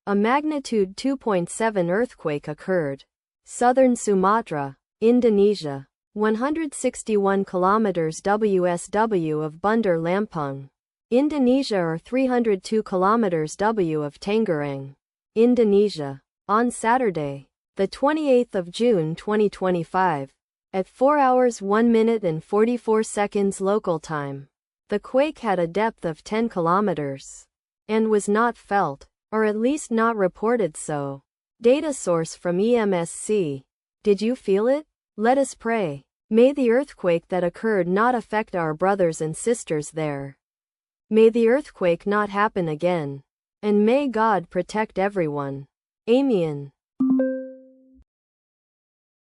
A magnitude 2.7 earthquake occurred. Southern Sumatra, Indonesia. 161 kilometers WSW of Bandar Lampung, Indonesia, or 302 kilometers W of Tangerang, Indonesia. On Saturday, the 28th of June 2025, at 4 hours 1 minute and 44 seconds local time, the quake had a depth of 10 kilometers and was not felt, or at least not reported so. Data source from EMSC. Did you feel it? Let us pray. May the earthquake that occurred not affect our brothers and sisters there. May the earthquake not happen again. And may God protect everyone. Amen.